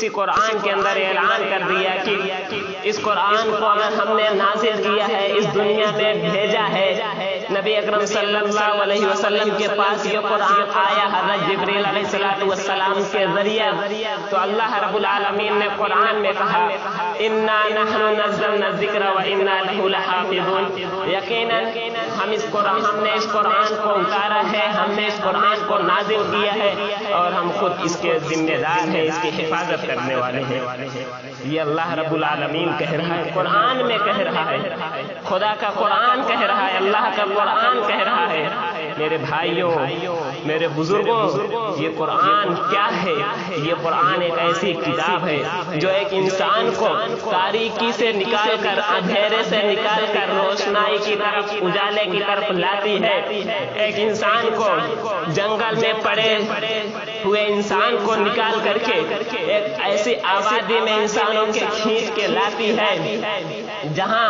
اسی قرآن کے اندر اعلان کر دیا کہ اس قرآن کو اگر ہم نے نازل کیا ہے، اس دنیا میں بھیجا ہے، نبی اکرم صلی اللہ علیہ وسلم کے پاس یہ قرآن آیا حضرت جبریل علیہ السلام کے ذریعے، تو اللہ رب العالمین نے قرآن میں کہا انا نحن نزلنا الذکر وانا لہ لحافظون، یقیناً ہم نے اس قرآن کو اتارا ہے، ہم نے اس قرآن کو نازل کیا ہے اور ہم خود اس کے ذمہ دار ہیں، اس کی حفاظت کرنے والے ہیں۔ یہ اللہ رب العالمین کہہ رہا ہے، قرآن میں کہہ رہا ہے، خدا کا قرآن کہہ رہا ہے، اللہ کا قرآن کہہ رہا ہے۔ میرے بھائیوں، میرے بزرگوں، یہ قرآن کیا ہے؟ یہ قرآن ایک ایسی کتاب ہے جو ایک انسان کو تاریکی سے نکال کر، اندھیرے سے نکال کر روشنائی کی طرف، اجالے کی طرف لاتی ہے۔ ایک انسان کو جنگل میں پڑے ہوئے انسان کو نکال کر کے ایک ایسی آبادی میں انسانوں کے کھینچ کے لاتی ہے جہاں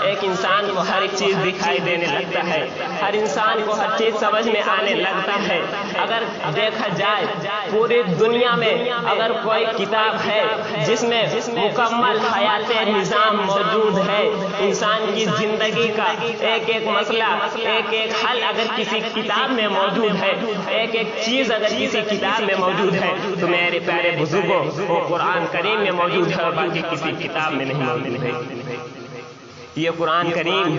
ایک انسان کو ہر ایک چیز دکھائی دینے لگتا ہے، ہر انسان کو ہر چیز سمجھ میں آنے لگتا ہے۔ اگر دیکھا جائے پوری دنیا میں اگر کوئی کتاب ہے جس میں مکمل حیات نظام موجود ہے، انسان کی زندگی کا ایک ایک مسئلہ، ایک ایک حل اگر کسی کتاب میں موجود ہے، ایک ایک چیز اگر کسی کتاب میں موجود ہے، تو میرے پیارے بزرگوں وہ قرآن کریم میں موجود ہے اور باقی کسی کتاب میں نہیں موجود ہے۔ یہ قرآن کریم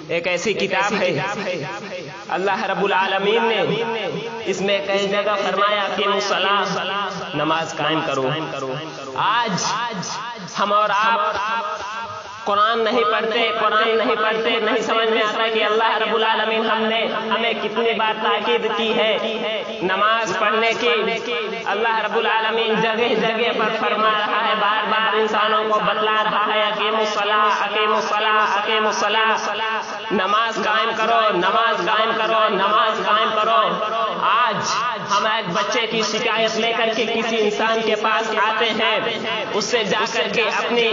ایک ایسی کتاب ہے، اللہ رب العالمین نے اس میں کئی جگہ فرمایا کہ الصلاۃ، نماز قائم کرو۔ آج ہم اور آپ قرآن نہیں پڑھتے، نہیں سمجھ میں آتا کہ اللہ رب العالمین ہمیں کتنی بار تاکید کی ہے نماز پڑھنے کی۔ اللہ رب العالمین جگہ جگہ پر فرما رہا ہے، بار بار انسانوں کو بتلا رہا ہے اقیموا الصلاۃ، اقیموا الصلاۃ، اقیموا الصلاۃ، نماز قائم کرو، نماز قائم کرو، نماز قائم کرو۔ آج ہم ایک بچے کی شکایت لے کر کے کسی انسان کے پاس آتے ہیں، اس سے جا کر کے اپنی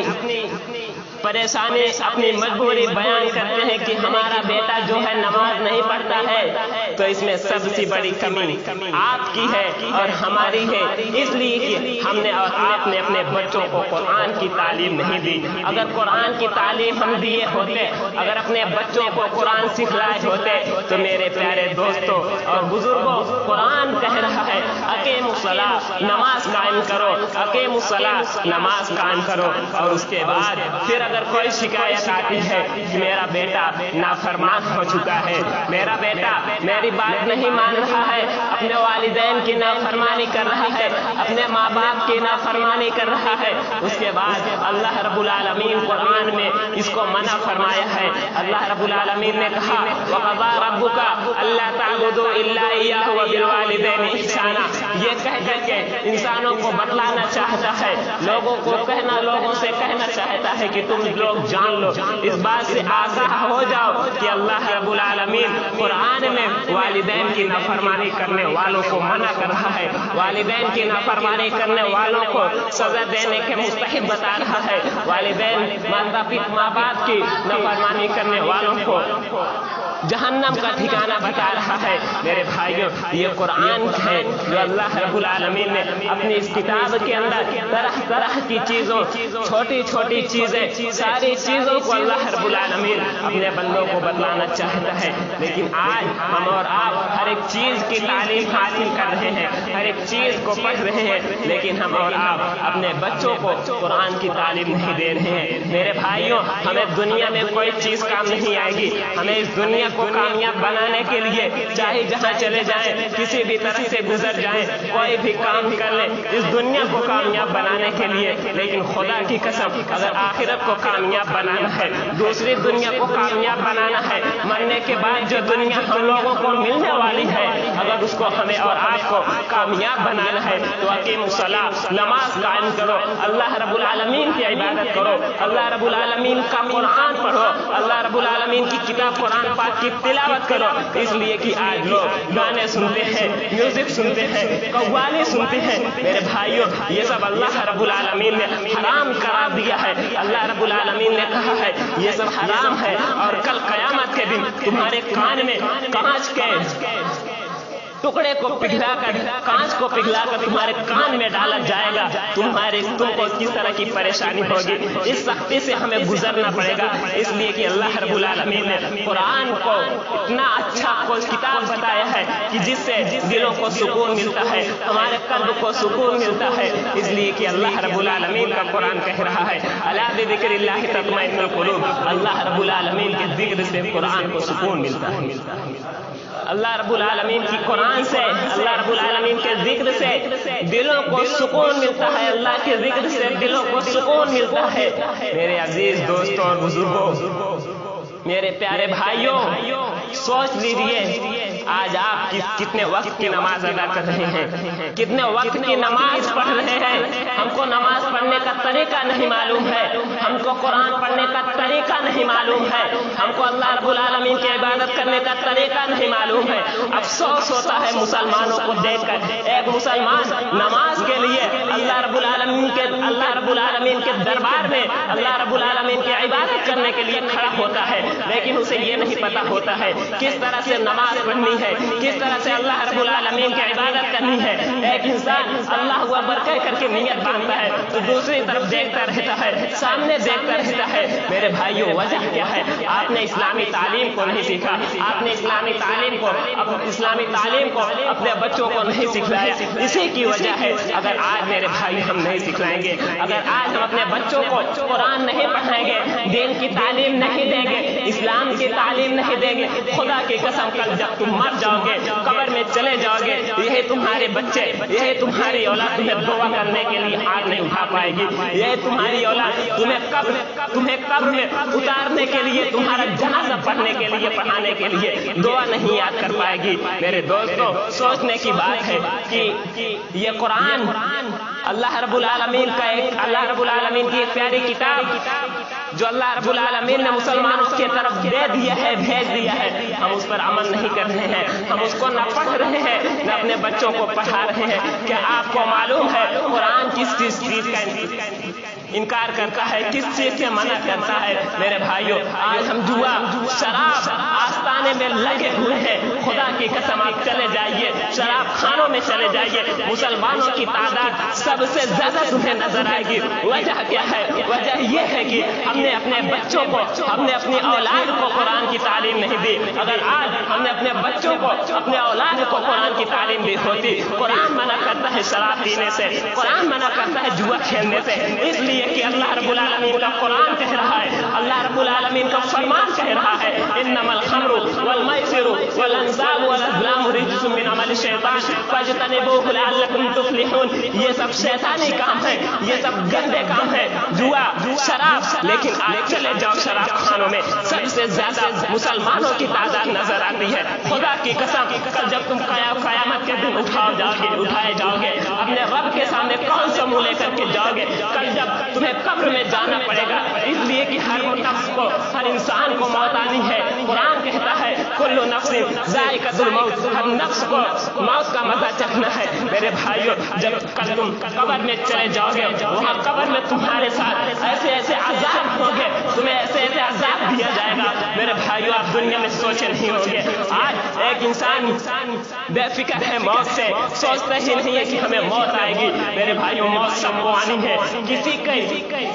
پریشانی، اپنی مجبوری بیان کرتے ہیں کہ ہمارا بیٹا جو ہے نماز نہیں پڑھتا ہے، تو اس میں سب سے بڑی کمی آپ کی ہے اور ہماری ہے، اس لیے کہ ہم نے اور آپ نے اپنے بچوں کو قرآن کی تعلیم نہیں دی۔ اگر قرآن کی تعلیم ہم دیے ہوتے، اگر اپنے بچوں کو قرآن سکھلائے ہوتے، تو میرے پیارے دوستوں اور بزرگوں، قرآن کہہ رہا ہے اقیموا الصلاۃ، نماز قائم کرو، اقیموا الصلاۃ، نماز قائم کرو۔ اور اس کے بعد پھر اگر کوئی شکایت آتی ہے کہ میرا بیٹا نافرمان ہو چکا ہے، میرا بیٹا میری بات نہیں مان رہا ہے، اپنے والدین کی نافرمانی کر رہا ہے، اپنے ماں باپ کی نافرمانی کر رہا ہے، اس کے بعد اللہ رب العالمین قرآن میں اس کو منع فرمایا ہے۔ اللہ رب العالمین نے کہا وَقَضَىٰ رَبُّكَ أَلَّا تَعْبُدُوا إِلَّا إِيَّاهُ وَبِالْوَالِدَيْنِ إِحْسَانًا، یہ کہہ کر کے انسانوں کو بتلانا چاہتا ہے، لوگوں سے کہنا چاہتا ہے کہ تم لوگ جان لو، اس بات سے آگاہ ہو جاؤ کہ اللہ رب العالمین قرآن میں والدین کی نافرمانی کرنے والوں کو منع کر رہا ہے، والدین کی نافرمانی کرنے والوں کو سزا دینے کے مستحق بتا رہا ہے، والدین ماں باپ کی نافرمانی کرنے والوں کو جہنم کا ٹھکانہ بتا رہا ہے۔ میرے بھائیوں، یہ قرآن ہے جو اللہ رب العالمین نے اپنی اس کتاب کے اندر طرح طرح کی چیزوں، چھوٹی چھوٹی چیزیں، ساری چیزوں کو اللہ رب العالمین اپنے بندوں کو بتلانا چاہتا ہے۔ لیکن آج ہم اور آپ ہر ایک چیز کی تعلیم حاصل کر رہے ہیں، ہر ایک چیز کو پڑھ رہے ہیں، لیکن ہم اور آپ اپنے بچوں کو قرآن کی تعلیم نہیں دے رہے ہیں۔ میرے بھائیوں، ہمیں دنیا میں کوئی چیز کام نہیں آئے گی، ہمیں اس دنیا کو کامیاب بنانے کے لیے چاہے جہاں چلے جائیں، کسی بھی طرح سے گزر جائیں، کوئی بھی کام کر لیں اس دنیا کو کامیاب بنانے کے لیے، لیکن خدا کی قسم اگر آخرت کو کامیاب بنانا ہے، دوسری دنیا کو کامیاب بنانا ہے، مرنے کے بعد جو دنیا ہم لوگوں کو ملنے والی ہے، اگر اس کو ہمیں اور آپ کو کامیاب بنانا ہے تو اقیموا الصلاۃ، نماز قائم کرو، اللہ رب العالمین کی عبادت کرو، اللہ رب العالمین کا قرآن پڑھو، اللہ رب العالمین کی کتاب قرآن پاک کی تلاوت کرو۔ اس لیے کہ آج لوگ گانے سنتے ہیں، میوزک سنتے ہیں، قوالی سنتے ہیں۔ میرے بھائیوں، یہ سب اللہ رب العالمین نے حرام قرار دیا ہے۔ اللہ رب العالمین نے کہا ہے یہ سب حرام ہے، اور کل قیامت کے دن تمہارے کان میں کانچ کے टुकड़े को पिघलाकर, कांच को पिघलाकर तुम्हारे कान में डाला जाएगा, तुमको किस तरह की परेशानी होगी। इस सख्ती से हमें गुजरना पड़ेगा। इसलिए कि अल्लाह रब्बुल आलमीन ने कुरान को इतना अच्छा किताब बताया है कि जिससे दिलों को सुकून मिलता है, हमारे कल्ब को सुकून मिलता है। इसलिए कि अल्लाह रब्बुल आलमीन का कुरान कह रहा है, अला बिज़िक्रिल्लाहि तत्मइन्नुल कुलूब, अल्लाह रब्बुल आलमीन के जिक्र से कुरान को सुकून मिलता है। अल्लाह रब्बुल आलमीन की कुरान से, अल्लाह रब्बुल आलमीन के जिक्र से दिलों को सुकून मिलता है। अल्लाह के जिक्र से दिलों को सुकून मिलता है। मेरे अजीज दोस्तों और बुजुर्गों, मेरे प्यारे भाइयों, सोच लीजिए आज आप कितने वक्त की नमाज अदा कर रहे हैं, कितने वक्त की नमाज पढ़ रहे हैं। हमको नमाज पढ़ने का तरीका नहीं मालूम है, हमको कुरान पढ़ने का तरीका नहीं मालूम है, हमको अल्लाह रब्बुल आलमीन की इबादत करने का तरीका नहीं मालूम है। अफसोस होता है मुसलमानों को देखकर। एक मुसलमान नमाज के लिए अल्लाह रब्बुल आलमीन के दरबार में अल्लाह रब्बुल आलमीन की इबादत करने के लिए खड़ा होता है, लेकिन उसे ये नहीं पता होता है किस तरह से नमाज पढ़नी है, किस तरह से अल्लाह रब्बुल आलमीन की इबादत करनी है। एक इंसान अल्लाह अकबर कह करके नियत बांधता है तो दूसरी तरफ देखता रहता है, सामने देखता रहता है। मेरे भाइयों, वजह क्या है? आपने इस्लामी तालीम को नहीं सीखा, आपने इस्लामी तालीम को अपने बच्चों को नहीं सिखलाया। इसी की वजह है। अगर आज मेरे भाई हम नहीं सिखलाएंगे, अगर आज हम अपने बच्चों को कुरान नहीं पढ़ाएंगे, दीन की तालीम नहीं देंगे, इस्लाम की तालीम नहीं देंगे, खुदा की कसम कल जब तुम मर जाओगे, कब्र में चले जाओगे, यही तुम्हारे बच्चे, यही तुम्हारी औलाद तुम्हें दुआ करने के लिए हाथ नहीं उठा पाएगी। यही तुम्हारी औलाद तुम्हें कब्र में उतारने के लिए, तुम्हारा जनाजा पढ़ने के लिए, पढ़ाने के लिए दुआ नहीं याद कर पाएगी। मेरे दोस्तों, सोचने की बात है कि ये कुरान अल्लाह रब्बुल आलमीन की एक प्यारी किताब जो अल्लाह रब्बुल आलमीन ने मुसलमानों की तरफ दे दिया है, भेज दिया है, हम उस पर अमल नहीं कर रहे हैं, हम उसको न पढ़ रहे हैं, न अपने बच्चों को पढ़ा रहे हैं। क्या आपको मालूम है कुरान किस चीज का इनकार करता है, किस चीज से मना करता है? मेरे भाइयों, आज हम जुआ, शराब आस्ताने में लगे हुए हैं। खुदा की कसम आप चले जाइए, शराब खानों में चले जाइए, मुसलमानों की तादाद सबसे ज्यादा तुम्हें नजर आएगी। वजह क्या है? वजह यह है कि हमने अपने बच्चों को, हमने अपनी औलाद को कुरान की तालीम नहीं दी। अगर आज हमने अपने बच्चों को, अपने औलाद को कुरान की तालीम दी होती। कुरान मना करता है शराब पीने से, कुरान मना करता है जुआ खेलने से, इसलिए कि अल्लाह रब्बुल आलमीन का कुरान कह रहा है, अल्लाह रब्बुल आलमीन का फरमान कह रहा है, इन्नमल खम्रु वल मैसिरु वल अंसाबु वल अज़लामु रिज्सुम मिन अमलि शैतान फज्तनिबूहु लअल्लकुम तुफ्लिहून। ये सब शैतानी काम है, ये सब गंदे काम है, जुआ, शराब। लेकिन आज चले जाओ शराब खानों में सबसे ज्यादा मुसलमानों की तादाद नजर आती है। खुदा की कसम, कल जब तुम कयामत के दिन उठाए जाओगे, अपने रब के सामने कौन सा मुंह लेकर के जाओगे? कल जब तुम्हें कब्र में जाना पड़ेगा, इसलिए कि हर नफ्स को, हर इंसान को मौत आनी है। कुरान कहता है कुल्लु नफ्सिन ज़ाइक़तुल मौत, हर नफ्स को मौत का मजा चखना है। मेरे भाइयों, जब कल तुम कब्र में चले जाओगे, वहाँ कब्र में तुम्हारे साथ ऐसे ऐसे अज़ाब होंगे, तुम्हें ऐसे ऐसे अज़ाब दिया जाएगा। मेरे भाइयों, आप दुनिया में सोचे नहीं होंगे। आज एक इंसान बेफिक्र है मौत से, सोचता ही नहीं है कि हमें मौत आएगी। मेरे भाइयों, मौत सबको आनी है, किसी की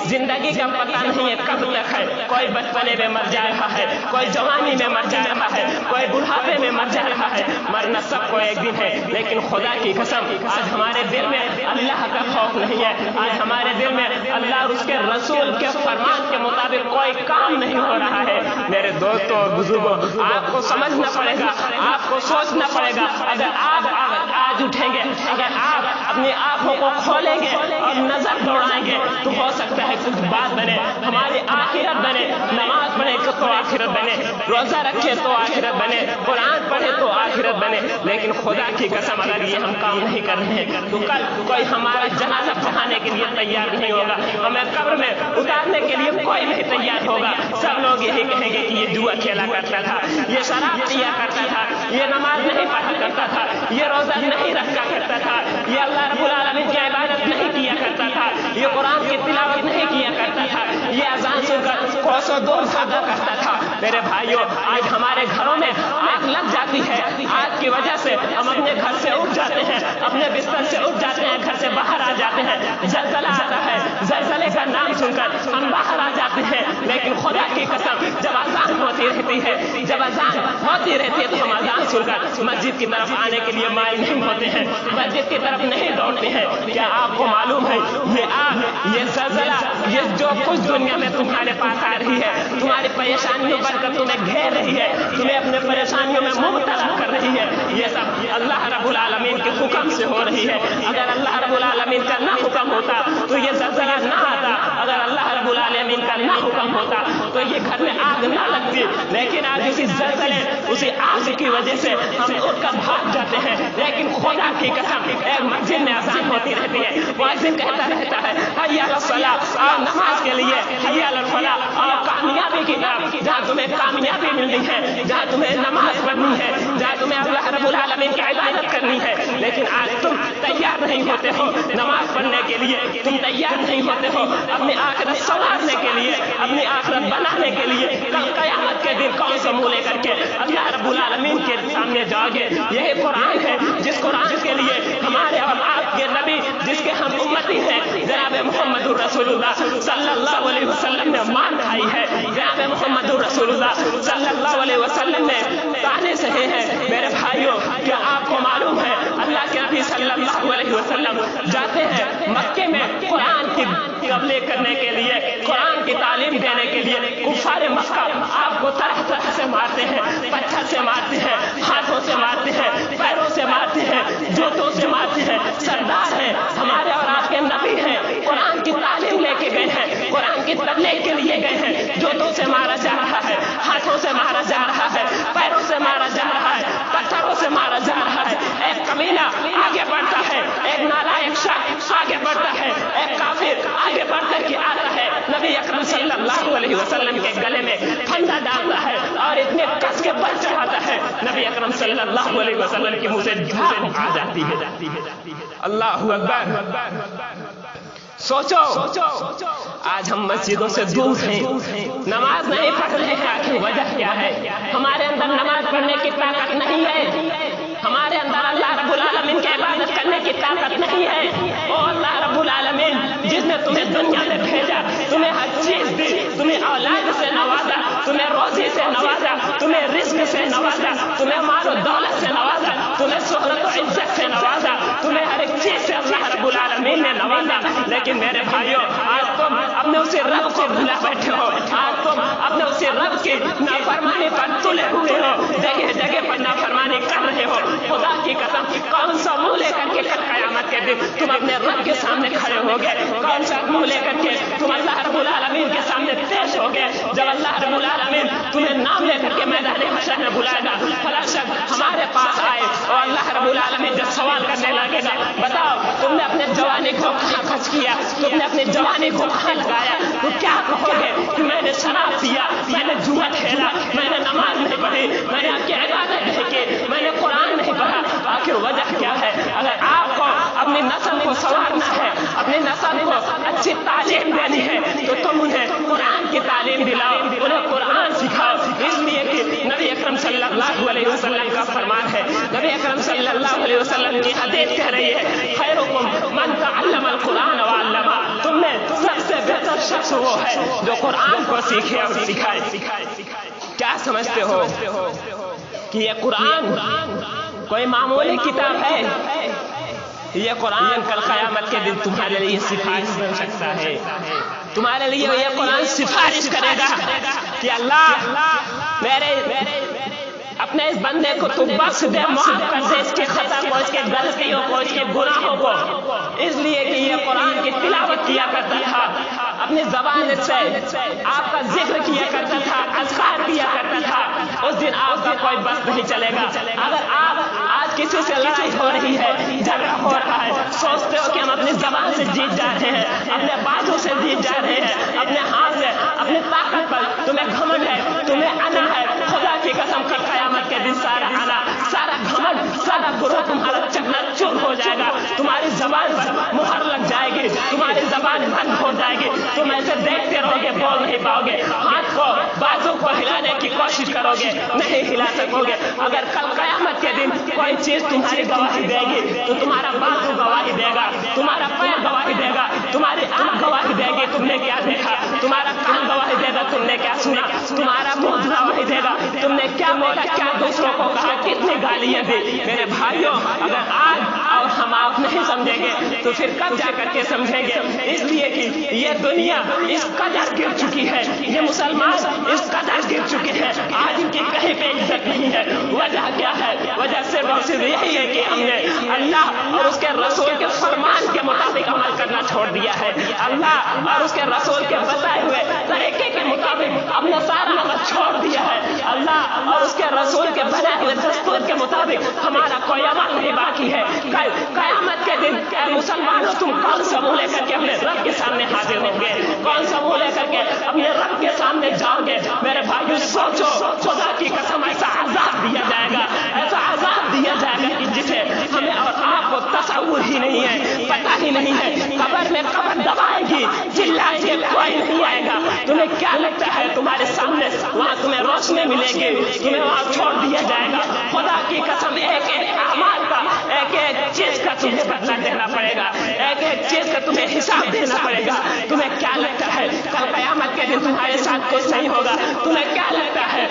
जिंदगी का पता नहीं है कब तक है। कोई बचपने में मर जा रहा है, कोई जवानी में मर जा रहा है, कोई बुढ़ापे में मर जा रहा है। मरना सबको एक दिन है, लेकिन खुदा की कसम आज हमारे दिल में अल्लाह का खौफ नहीं है। आज हमारे दिल में अल्लाह और उसके रसूल के फरमान के मुताबिक कोई काम नहीं हो रहा है। मेरे दोस्तों और बुजुर्गों, आपको समझना पड़ेगा, आपको सोचना पड़ेगा। अगर आप आज उठेंगे, अगर आप अपनी आंखों को खोलेंगे और नजर दौड़ाएंगे, तो हो सकता है कुछ बात बने, हमारी आखिरत बने। नमाज पढ़े तो आखिरत बने, रोजा रखे तो आखिरत बने, कुरान पढ़े तो आखिरत बने। लेकिन खुदा की कसम, अगर ये हम काम नहीं कर रहे हैं तो कल कोई हमारा जनाजा पढ़ाने के लिए तैयार नहीं होगा, हमें कब्र में उतारने के लिए कोई नहीं तैयार होगा। सब लोग यही कहेंगे कि ये जुआ खेला करता था, ये शराब पिया करता था, ये नमाज नहीं पढ़ा करता था, ये रोजा नहीं रखा करता था, ये अल्लाह रब्बुल आलमीन की इबादत नहीं किया करता था, ये कुरान की तिलावत नहीं किया करता था, ये अज़ान सुनकर कोसों दूर भागा करता था। میرے بھائیوں آج ہمارے گھروں میں آگ لگ جاتی ہے، آگ کی وجہ سے ہم اپنے گھر سے اٹھ جاتے ہیں، اپنے بستر سے اٹھ جاتے ہیں، گھر سے باہر آ جاتے ہیں، زلزلہ آتا ہے، زلزلے کا نام سن کر ہم باہر آ جاتے ہیں، لیکن خدا کی قسم جب اذان ہوتی رہتی ہے، جب اذان ہوتی رہتی ہے تو ہم اذان سن کر مسجد کی طرف آنے کے لیے مائل نہیں ہوتے ہیں، مسجد کی طرف نہیں دوڑتے ہیں۔ کیا آپ کو معلوم ہے یہ آگ، یہ زلزلہ، یہ جو کچھ دنیا میں تمہارے پاس آ رہی ہے، تمہاری پریشانیوں بن کر تمہیں گھیر رہی ہے، تمہیں اپنے پریشانیوں میں مبتلا کر رہی ہے، یہ سب اللہ رب العالمین کے حکم سے ہو رہی ہے۔ اگر اللہ رب العالمین کا نہ حکم ہوتا تو یہ زلزلہ نہ آتا، اگر اللہ رب العالمین کا نہ حکم ہوتا تو یہ گھر میں آگ نہ لگتی، لیکن آج اسی زلزلے، اسی آگ کی وجہ سے ہم اٹھ کر بھاگ جاتے ہیں۔ لیکن خدا کی قسم ایک مسجد میں اذان ہوتی رہتی ہے، مؤذن کہتا رہتا ہے حی علی الصلاۃ، اور نماز کے لیے حی علی الفلاح، اور کامیابی کی طرف، جہاں تمہیں کامیابی ملنی ہے، جہاں تمہیں نماز پڑھنی ہے، جہاں تمہیں اللہ رب العالمین کی عبادت کرنی ہے، لیکن آج تم تیار نہیں ہوتے ہو نماز پڑھنے کے لیے، تم تیار نہیں ہوتے ہو اپنی آخرت سنوارنے کے لیے، اپنی آخرت بنانے کے لیے۔ کل قیامت کے دن کون سا منہ لے کر کے اللہ رب العالمین کے سامنے جاؤ گے؟ یہی قرآن ہے جس قرآن کے لیے ہمارے اور آپ کے نبی، جس کے ہم امتی ہیں، جناب محمد رسول اللہ صلی اللہ علیہ وسلم نے مان کھائی ہے، جناب محمد رسول اللہ صلی اللہ علیہ وسلم نے تانے سہے ہیں۔ میرے بھائیوں کیا آپ کو معلوم ہے اللہ کے نبی صلی اللہ علیہ وسلم جاتے ہیں مکے میں قرآن کی تبلیغ کرنے کے لیے، قرآن کی تعلیم دینے کے لیے، کفار مکہ آپ کو طرح طرح سے مارتے ہیں، پتھر سے مارتے ہیں، ہاتھوں سے مارتے ہیں، پیروں سے مارتے ہیں، جوتوں سے مارتے ہیں۔ سردار ہیں ہمارے اور آپ کے نبی ہیں، قرآن کی تعلیم لے کے گئے ہیں، قرآن کی تبلیغ کے لیے گئے ہیں، جوتوں سے مارا جا رہا ہے، ہاتھوں سے مارا جا رہا ہے، پیروں سے مارا جا رہا ہے، پتھروں سے مارا جا رہا ہے۔ ایک کمینہ آگے بڑھتا ہے، ایک نالائق شخص آگے بڑھتا ہے، ایک کافر آگے بڑھ کر کے آتا ہے، نبی اکرم صلی اللہ علیہ وسلم کے گلے میں پھندا ڈالتا ہے اور اتنے کس کے بل چڑھاتا ہے، نبی اکرم صلی اللہ علیہ وسلم کے منہ سے جھاگ آ جاتی ہے۔ اللہ اکبر۔ سوچو آج ہم مسجدوں سے دور ہیں، نماز نہیں پڑھ رہے ہیں، آخر وجہ کیا ہے؟ ہمارے اندر نماز پڑھنے کی طاقت نہیں ہے، ہمارے اندر اللہ رب العالمین کی عبادت کرنے کی طاقت نہیں ہے۔ اور اللہ رب العالمین جس نے تمہیں دنیا میں بھیجا، تمہیں ہر چیز دی، تمہیں اولاد سے نوازا، تمہیں روزی سے نوازا، تمہیں رزق سے نوازا، تمہیں مال و دولت سے نوازا، تمہیں شہرت و عزت سے نوازا، تمہیں ہر ایک چیز سے اللہ رب العالمین نے نوازا، لیکن میرے بھائیوں آج تم اپنے اسی رب کو بھلا بیٹھے ہو، آج تم اپنے اسی رب کی نافرمانی پر تلے ہوئے ہو، جگہ جگہ پر نافرمانی کر رہے ہو۔ خدا کی قسم کون سا منہ لے کر کے کل قیامت کے دن تم اپنے رب کے سامنے کھڑے ہوگے؟ کون سا منہ لے کر کے تم اللہ رب العالمین کے سامنے پیش ہوگے جب اللہ رب العالمین تمہیں نام لے کر کے میدان حشر میں بلائے گا؟ فلاں شخص ہمارے پاس آئے اور اللہ رب العالمین جب سوال کرنے لگے گا، بتاؤ تم نے اپنے جوانی کو کہاں خرچ کیا، تم نے اپنی جوانی کو کہاں لگایا؟ تو کیا کہو گے کہ میں نے شراب پیا، میں نے جوا کھیلا، میں نے نماز نہیں پڑھی، میں نے آپ کی عبادت نہیں کی، میں نے قرآن نہیں پڑھا؟ آخر وجہ کیا ہے؟ اگر آپ کو اپنی نسل کو سنوارنا ہے، اپنی نسل کو اچھی تعلیم دینی ہے تو تم انہیں قرآن کی تعلیم دلاؤ، انہیں قرآن سکھاؤ۔ اس لیے کہ نبی اکرم صلی اللہ علیہ وسلم کا فرمان ہے، نبی اکرم صلی اللہ علیہ وسلم کی حدیث کہہ رہی ہے خیرکم من تعلم القرآن وعلمہ، تم میں سب سے بہتر شخص وہ ہے جو قرآن کو سیکھے اور سکھائے۔ کیا سمجھتے ہو کہ یہ قرآن کوئی معمولی کتاب ہے؟ یہ قرآن کل قیامت کے دن تمہارے لیے سفارش بن سکتا ہے، تمہارے لیے یہ قرآن سفارش کرے گا کہ اللہ میرے اپنے اس بندے کو تو بخش دے، معاف کر دے اس کے خطا کو، اس کے غلطیوں کو، اس کے گناہوں کو، اس لیے کہ یہ قرآن کی تلاوت کیا کرتا تھا، اپنی زبان سے آپ کا ذکر کیا کرتا تھا، اذکار کیا کرتا تھا۔ اس دن آپ کا کوئی بس نہیں چلے گا۔ اگر آپ آج کسی سے لڑائی ہو رہی ہے، جھگڑا ہو رہا ہے، سوچتے ہو کہ ہم اپنی زبان سے جیت جا رہے ہیں، اپنے بازو سے جیت جا رہے ہیں، اپنے ہاتھ سے، اپنی طاقت پر تمہیں گھمنڈ ہے، تمہیں انا ہے، خدا کی قسم کی قیامت کے دن سارا انا، سارا گھمنڈ، سارا گروہ تمہارا چکنا چور ہو جائے گا، تمہاری زبان پر مہر لگ جائے گی، तुम्हारी जबान बंद हो जाएगी, तुम ऐसे देखते रहोगे, बोल नहीं पाओगे, हाथ को बाजू को हिलाने की कोशिश करोगे, नहीं हिला सकोगे। अगर कल क़यामत के दिन कोई चीज तुम्हारी गवाही देगी तो तुम्हारा बाजू गवाही देगा, तुम्हारा पैर गवाही देगा, तुम्हारी आंख गवाही देगी तुमने क्या देखा, तुम्हारा कान गवाही देगा तुमने क्या सुना, तुम्हारा मुंह गवाही देगा तुमने क्या बोला, क्या दूसरों को कहा, कितनी गालियां दी। मेरे भाइयों, अगर आज और हम आप नहीं समझेंगे तो फिर कब जाकर के समझेंगे। इसलिए कि ये दुनिया इस कदर गिर चुकी है, ये मुसलमान इस कदर गिर चुके हैं, आज इनकी कहीं पे इज्जत नहीं है। वजह क्या है? वजह सिर्फ और सिर्फ यही है कि हमने अल्लाह और उसके रसूल के फरमान के मुताबिक अमल करना छोड़ दिया है। अल्लाह और उसके रसूल के बताए हुए तरीके के मुताबिक अपना सारा अमल छोड़ दिया है। अल्लाह और उसके रसूल के बनाए हुए दस्तूर के मुताबिक हमारा कोई अमल नहीं बाकी है। कल क़यामत के दिन मुसलमानों, तुम कौन सा मुंह लेकर के अपने रब के सामने हाजिर होंगे, कौन सा मुंह लेकर के अपने रब के सामने जाओगे। मेरे भाइयों सोचो, खुदा की कसम ऐसा अज़ाब दिया जाएगा, ऐसा अज़ाब दिया जाएगा कि जिसे हमें और आपको तसव्वुर ही नहीं है, पता ही नहीं है। कब्र में कब्र दबाएगी, चिल्लाएंगे, कोई नहीं आएगा। तुम्हें क्या लगता है तुम्हारे सामने वहाँ तुम्हें रोशनी मिलेगी, तुम्हें वहाँ छोड़ दिया जाएगा। खुदा की कसम एक एक अमाल का, एक एक चीज का तुम्हें बदला देना पड़ेगा, एक एक चीज का तुम्हें हिसाब देना पड़ेगा। तुम्हें क्या लगता है कल क़यामत के दिन तुम्हारे साथ कुछ नहीं होगा? तुम्हें क्या लगता है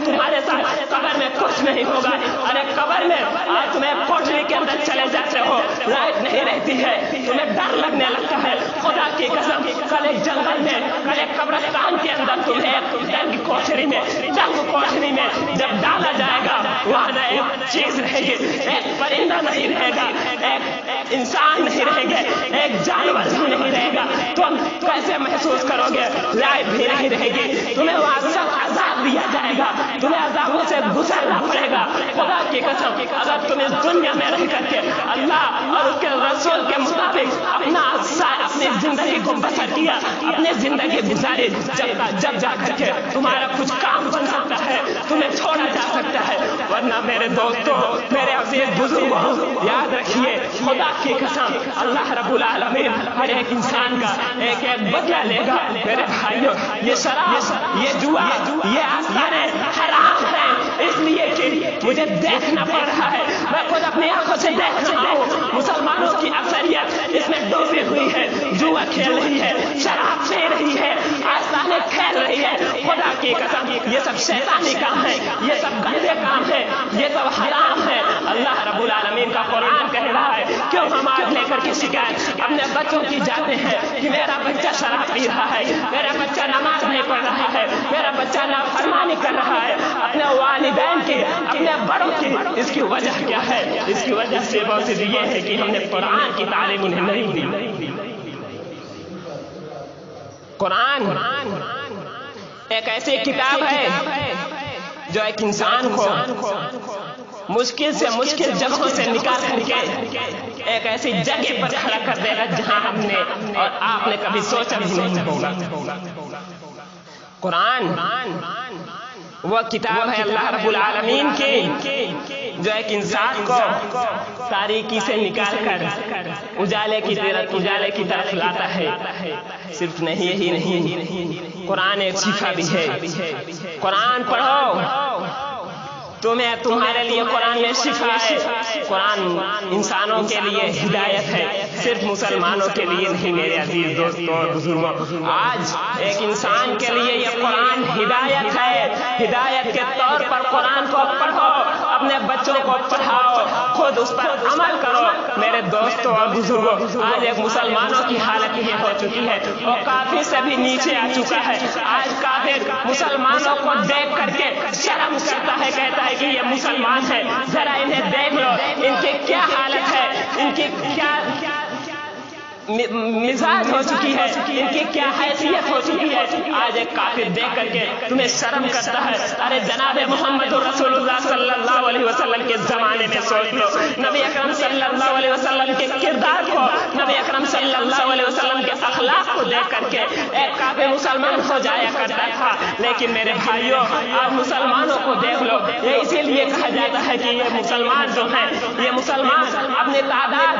तुम्हारे साथ कब्र में कुछ नहीं होगा? अरे कब्र में आज तुम्हें कोठरी के अंदर चले जाते हो, लाइट नहीं रहती है, तुम्हें डर लगने लगता है। खुदा की कसम कल एक जंगल में, कल एक कब्रिस्तान के अंदर तुम्हें एक कोठरी में, जंग कोठरी में जब डाला जाएगा, वहाँ न एक चीज रहेगी, एक परिंदा नहीं रहेगा, एक इंसान नहीं रहेंगे, एक जानवर भी नहीं रहेगा। तुम कैसे महसूस करोगे? लाइट भी नहीं रहेगी, तुम्हें वहाँ सख्त अज़ाब दिया जाएगा, तुम्हें अज़ाबों से गुजरना पड़ेगा। खुदा की कसम अगर तुम इस दुनिया में रह करके अल्लाह और उसके रसूल के मुताबिक अपनी जिंदगी को बसर किया, अपनी जिंदगी गुजारी, जब जा करके तुम्हारा कुछ काम बन सकता है, तुम्हें छोड़ा जा सकता है। वरना मेरे दोस्तों, मेरे अज़ीज़ बुजुर्गों, याद रखिए खुदा की कसम अल्लाह रब्बुल आलमीन हर एक इंसान का एक एक बदला लेगा। मेरे भाइयों, ये शराब, ये जुआ, ये आस्ताने हराम है, इसलिए कि मुझे देखना पड़ रहा है, मैं खुद अपनी आंखों से देख रहा हूँ। मुसलमानों की अक्सरियत इसमें डूबी हुई है, जुआ खेल रही है, शराब पी रही है, आस्ताने खेल रही है। खुदा की कसम ये सब शैतानी काम है, ये सब गंदे काम है, ये सब हराम है। अल्लाह रब्बुल आलमीन का कुरान कह रहा है, क्यों हम आज लेकर के शिकायत अपने बच्चों की जाते हैं कि मेरा बच्चा शराब पी रहा है, मेरा बच्चा नमाज नहीं पढ़ रहा है, मेरा बच्चा नाफरमानी कर रहा है अपने वालिदैन की, अपने बड़ों की। इसकी वजह क्या है? इसकी वजह से बहुत सी ये है कि हमने कुरान की तालीम उन्हें नहीं दी। कुरान एक ऐसी किताब है जो एक इंसान को मुश्किल से मुश्किल जगहों से निकाल करके एक ऐसी जगह पर खड़ा कर देगा जहां हमने और आपने कभी सोचा भी नहीं होगा। कुरान वो किताब है अल्लाह रब्बुल आलमीन की, जो एक इंसान को तारीकी से निकाल कर उजाले की तरफ लाता है। सिर्फ नहीं, यही नहीं, कुरान एक शिफा भी है। कुरान पढ़ो, तुम्हारे लिए कुरान में शिफा है। कुरान इंसानों के लिए हिदायत है, सिर्फ मुसलमानों के लिए नहीं। मेरे अजीज दोस्तों और बुजुर्गों, आज एक इंसान के लिए यह कुरान हिदायत है। हिदायत के तौर पर कुरान को पढ़ो, अपने बच्चों को पढ़ाओ, खुद उस पर अमल करो। मेरे दोस्तों और बुजुर्गों, आज एक मुसलमानों की हालत ये हो चुकी है, वो काफी से भी नीचे आ चुका है। आज काफिर मुसलमानों को देख करके शर्म करता है, कहता है कि ये मुसलमान है, जरा इन्हें देख लो, इनकी क्या हालत है, इनकी क्या मिजाज हो चुकी है, इनकी क्या हैसियत हो चुकी है। आज एक काफिर देख करके तुम्हें शर्म करता है। अरे जनाबे मोहम्मद रसूलुल्लाह सल्लल्लाहु अलैहि वसल्लम के जमाने में सोच लो, नबी अकरम सल्लल्लाहु अलैहि वसल्लम के किरदार को, नबी अकरम सल्लल्लाहु अलैहि वसल्लम के अखलाक को देख करके एक काफिर मुसलमान हो जाया करता था। लेकिन मेरे भाइयों, आज मुसलमानों को देख लो, ये इसीलिए कहा जाता है कि ये मुसलमान जो है, ये मुसलमान अपने तादाद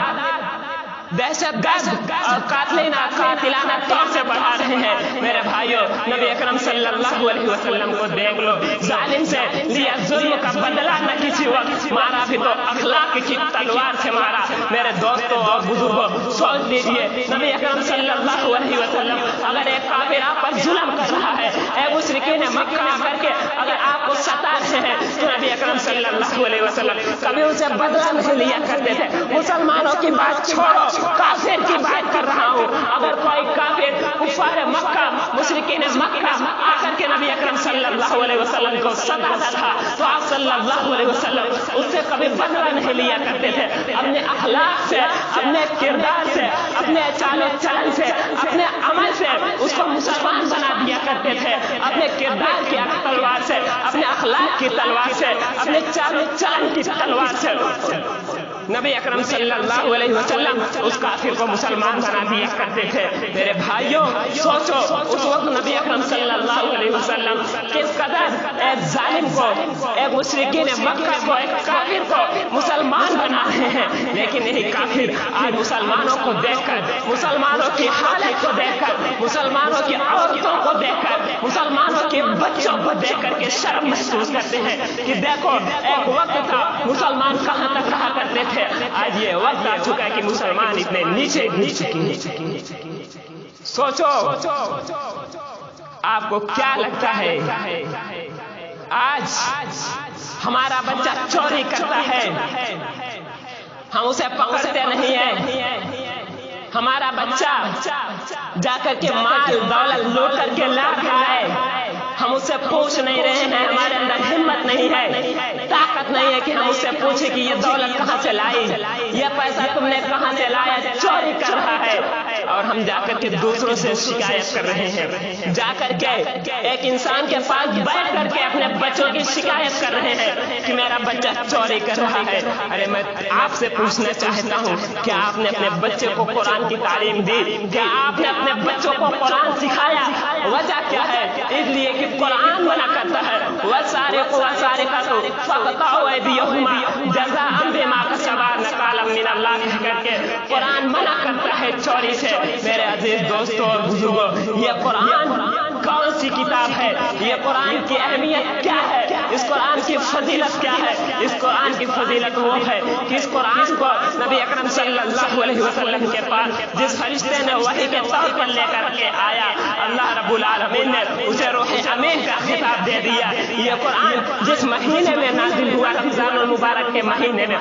दहशत गर्द और कातिलाना तौर से बढ़ा रहे हैं। मेरे भाइयों, नबी अकरम सल्लल्लाहु अलैहि वसल्लम को देख लो, जालिम से लिया जुल्म का बदला न किसी वक्त, मारा भी तो अखलाक की तलवार से मारा। मेरे दोस्तों और बुजुर्गों, सोच लीजिए, नबी अकरम सल्लल्लाहु अलैहि वसल्लम अगर एक काफिर आप पर जुल्म कर रहा है, ए मुशरिकीन मक्का करके अगर आपको सता रहे हैं, तो नबी अकरम सल्लल्लाहु अलैहि वसल्लम कभी उनसे बदला नहीं लिया करते थे। मुसलमानों की बात छोड़ो, काफिर की बात कर रहा हूँ। अगर कोई काफिर कुफार मक्का, मुशरिकीन मक्का आकर के नबी अकरम सल्लल्लाहु अलैहि वसल्लम को सताता था, तो आप सल्लल्लाहु अलैहि वसल्लम उससे कभी बदला नहीं लिया करते थे। अपने अखलाक से, अपने किरदार से, अपने चालो चलन से, अपने अमल से उसको मुसलमान बना दिया करते थे। अपने किरदार की तलवार से, अपने अखलाक की तलवार से, अपने चालो चलन की तलवार से नबी अकरम सल्लल्लाहु अलैहि वसल्लम उस काफिर को मुसलमान बना दिया करते थे। मेरे भाइयों, सोचो उस वक्त नबी अकरम सल्लल्लाहु अलैहि वसल्लम किस कदर एक जालिम को, एक मुशरिकीन मक्का को, एक काफिर को मुसलमान बना रहे हैं। लेकिन यही काफिर आज मुसलमानों को देखकर, मुसलमानों की हालत को देखकर, मुसलमानों की औरतों को देखकर, मुसलमानों के बच्चों को देखकर के शर्म महसूस करते हैं कि देखो, एक वक्त था मुसलमान कहां तक रहा करते थे, आज ये वक्त आ चुका है कि मुसलमान इतने नीचे गिर चुके हैं। सोचो, आपको क्या लगता है, आज हमारा बच्चा चोरी करता है, हम उसे पकड़ते नहीं है। हमारा बच्चा जाकर के माल दौलत लूट करके ला रहा है, हम उससे पूछ नहीं रहे हैं। हमारे अंदर हिम्मत नहीं है, ताकत नहीं है कि हम उससे पूछे कि ये दौलत कहां से लाई, ये पैसा तुमने कहां से लाया, चोरी कर रहा है। और हम जाकर के दूसरों से शिकायत कर रहे हैं, जाकर के एक इंसान के पास बैठ करके अपने बच्चों की शिकायत कर रहे हैं कि मेरा बच्चा चोरी कर रहा है। अरे मैं आपसे पूछना चाहता हूँ, क्या आपने अपने बच्चे को कुरान की तालीम दी? क्या आपने अपने बच्चों को कुरान सिखाया? वजह क्या है? इसलिए कि कुरान मना करता है, वसारे को वसारे का तो फक़ताउ ऐदियहुमा जज़ाअन बिमा कसबा नकालम मिनल्लाह करके कुरान मना करता है चोरी से। मेरे अजीज दोस्तों और बुजुर्गों, ये कुरान कौन सी किताब है? ये कुरान की अहमियत क्या है? इस कुरान की फजीलत क्या है? इस कुरान की फजीलत वो है कि इस कुरान को नबी अकरम सल्लल्लाहु अलैहि वसल्लम के पास जिस फरिश्ते ने वही के तौर पर लेकर के आया, अल्लाह रब्बुल आलमीन ने उसे रूह अमीन का खिताब दे दिया। ये कुरान जिस महीने में नाजिल हुआ, रमजानुल मुबारक के महीने में,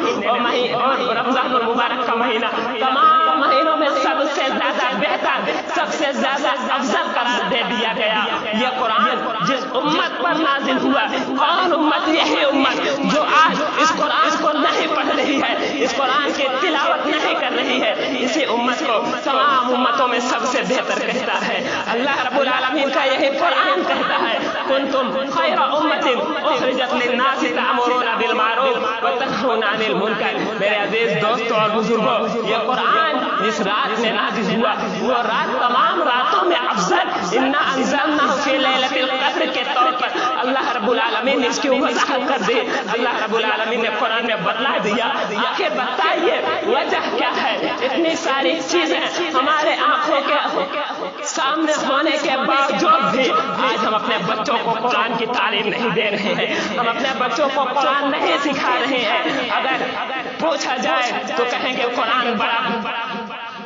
और रमजानुल मुबारक का महीना तमाम महीनों में सबसे ज्यादा बेहतर, सबसे ज्यादा अफजल करार दे दिया गया। ये कुरान जिस उम्मत पर नाजिल हुआ, कौन उम्मत? यही उम्मत जो आज इस कुरान को नहीं पढ़ रही है, इस कुरान की तिलावत नहीं कर रही है। इसी उम्मत को तमाम उम्मतों में सबसे बेहतर कहता है अल्लाह रब्बुल आलमीन का यही कुरान कहता है, कुंतुम खैरा उम्मतिन उखरिजत लिन्नासि तअमुरूना बिल मारूफ व तनहौना अनिल मुनकर। मेरे अजीज दोस्तों और बुजुर्गों, ये कुरान जिस रात में नाजिल हुआ, वो रात तमाम रातों में अफजल, इन्ना अंज़लनाहु फी लैलतिल क़द्र के तौर पर अल्लाह रब्बुल आलमीन ने इसकी वज़ाहत कर दी। अल्लाह रब्बुल आलमीन ने कुरान में बतला दिया। आखिर बताइए वजह क्या है? इतनी सारी चीजें हमारे आंखों के सामने होने के बावजूद भी आज हम अपने बच्चों को कुरान की तालीम नहीं दे रहे हैं, हम अपने बच्चों को कुरान नहीं सिखा रहे हैं। अगर पूछा जाए तो कहेंगे कुरान बड़ा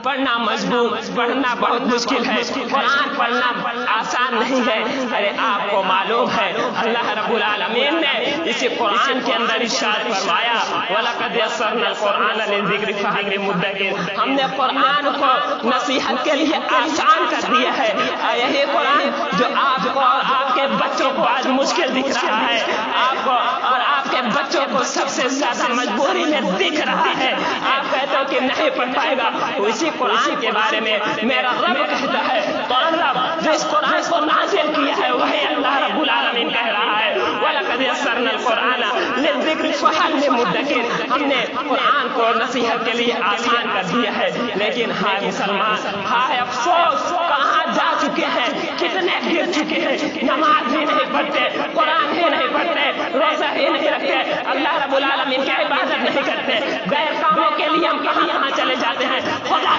पढ़ना मजबूर, पढ़ना बहुत मुश्किल है, कुरान पढ़ना आसान नहीं है। अरे आपको मालूम है अल्लाह रब्बुल आलमीन ने इसी कुरान के अंदर इरशाद फरमाया, वलक़द यस्सरनल कुरान लिज़िक्रि फ़हल मिन मुद्दकिर। हमने कुरान को नसीहत के लिए आसान कर दिया है। यही कुरान जो आपको और आपके बच्चों को आज मुश्किल दिख रहा है, आपको और आपके बच्चों को सबसे ज्यादा मजबूरी में दिख रहा है, आप कहते हो कि नहीं पढ़ पाएगा। इसी कुरान के बारे में मेरा रब कहता है, कौन रब? जो इस कुरान को नाज़िल किया है वही अल्लाह रब्बुल आलमीन कह रहा है, वलक़द यस्सरनल कुरान लिज़िक्रि फ़हल मिन मुद्दकिर। हमने कुरान को नसीहत के लिए आसान कर दिया है। लेकिन हाय मुसलमान, हाय अफसोस, कहाँ जा चुके हैं, कितने गिर चुके हैं, नमाज ही नहीं पढ़ते, कुरान ही नहीं पढ़ते, रोजा ही नहीं रखते, अल्लाह रब्बुल आलमीन की इबादत नहीं करते, गैर कामों के लिए हम कहाँ कहाँ चले जाते हैं, खुदा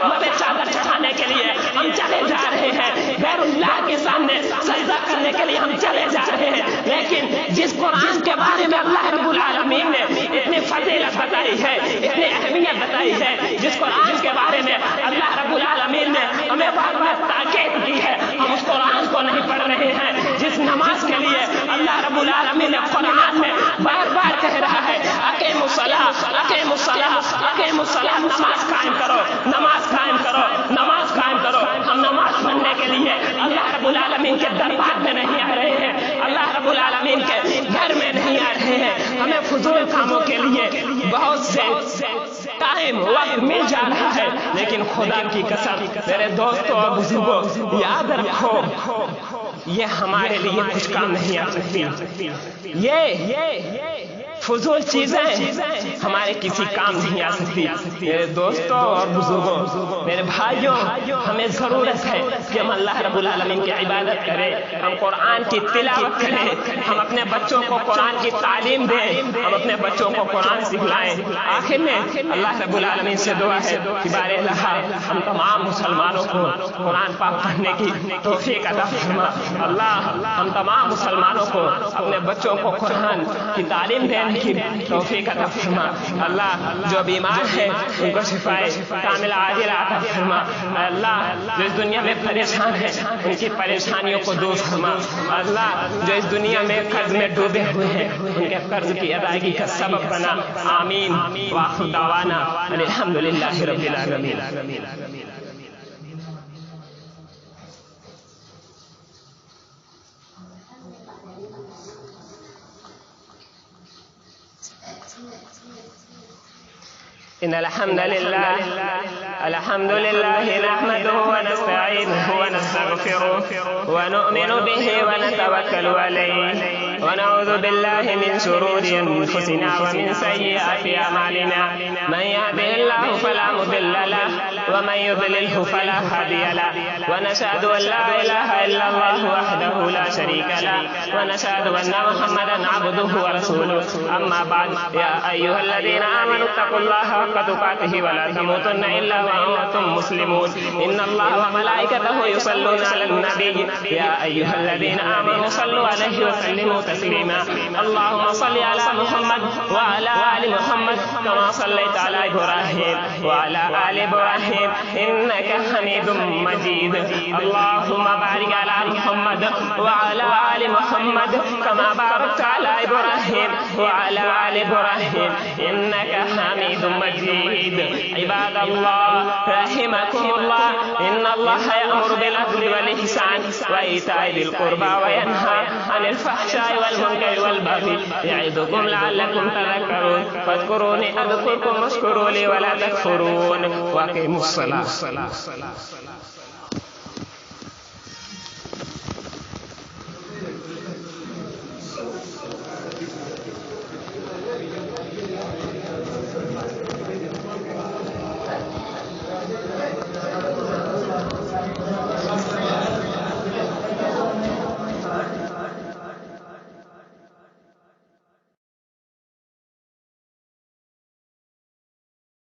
ہم پہ چادر چڑھانے کے لیے ہم چلے جا رہے ہیں، غیر اللہ کے سامنے سجدہ کرنے کے لیے ہم چلے جا رہے ہیں، لیکن جس قرآن کے بارے میں اللہ رب العالمین نے اتنی فضیلت بتائی ہے، اتنی اہمیت بتائی ہے، جس قرآن کے بارے میں اللہ رب العالمین نے ہمیں بار بار تاکید کی ہے، ہم اس قرآن کو نہیں پڑھ رہے ہیں۔ جس نماز کے لیے اللہ رب العالمین نے قرآن میں بار بار کہہ رہا ہے اقیموا الصلاۃ اقیموا الصلاۃ اقیموا الصلاۃ، نماز قائم کرو، نماز قائم کرو، نماز قائم کرو، ہم نماز پڑھنے کے لیے اللہ رب العالمین کے دربار میں نہیں آ رہے ہیں، اللہ رب العالمین کے گھر میں نہیں آ رہے ہیں، ہمیں فضول کاموں کے لیے بہت سے ٹائم وقت مل جا رہا ہے، لیکن خدا کی قسم میرے دوستوں اور بزرگوں یاد رکھو یہ ہمارے لیے کچھ کام نہیں آ سکتی، یہ فضول چیزیں ہمارے کسی کام نہیں آ سکتی۔ میرے دوستوں اور بزرگوں، میرے بھائیوں، ہمیں ضرورت ہے کہ ہم اللہ رب العالمین کی عبادت کریں، ہم قرآن کی تلاوت کریں، ہم اپنے بچوں کو قرآن کی تعلیم دیں، ہم اپنے بچوں کو قرآن سکھلائیں۔ آخر میں اللہ رب العالمین سے دعا ہے کہ بار الہ ہم تمام مسلمانوں کو قرآن پاک پڑھنے کی توفیق عطا فرما۔ اللہ ہم تمام مسلمانوں کو اپنے بچوں کو قرآن کی تعلیم دینے کی توفیق عطا فرما۔ اللہ جو بیمار ہے ان کو شفائے کاملہ عاجلہ عطا فرما۔ اللہ جو اس دنیا میں پریشان ہے ان کی پریشانیوں کو دور فرما۔ اللہ جو اس دنیا میں قرض میں ڈوبے ہوئے ہیں ان کے قرض کی ادائیگی کا سبب بنا۔ آمین وآخر دعوانا الحمدللہ رب العالمین۔ إن الحمد لله نحمده ونستعينه ونستغفره ونؤمن به ونتوكل عليه ونعوذ بالله من شرور أنفسنا ومن سيئات أعمالنا، من يهده الله فلا مضل له ومن يضلله فلا هادي له، ونشهد أن لا إله إلا الله وحده لا شريك له، ونشهد أن محمدا عبده ورسوله، أما بعد يا أيها الذين آمنوا اتقوا الله حق تقاته ولا تموتن إلا وأنتم مسلمون، إن الله وملائكته يصلون على النبي يا أيها الذين آمنوا صلوا عليه وسلموا تسليما، اللهم صل على محمد وعلى آل محمد كما صليت على إبراهيم وعلى آل إبراهيم إنك حميد مجيد، اللهم بارك على محمد وعلى آل محمد كما باركت على إبراهيم وعلى آل إبراهيم إنك حميد مجيد۔ عباد الله رحمكم الله، إن الله يأمر بالعدل والإحسان وإيتاء ذي القربى وينهى عن الفحشاء والمنكر والبغي يعظكم لعلكم تذكرون، فاذكروني أذكركم واشكروا لي ولا تكفرون، وأقيموا الصلاة۔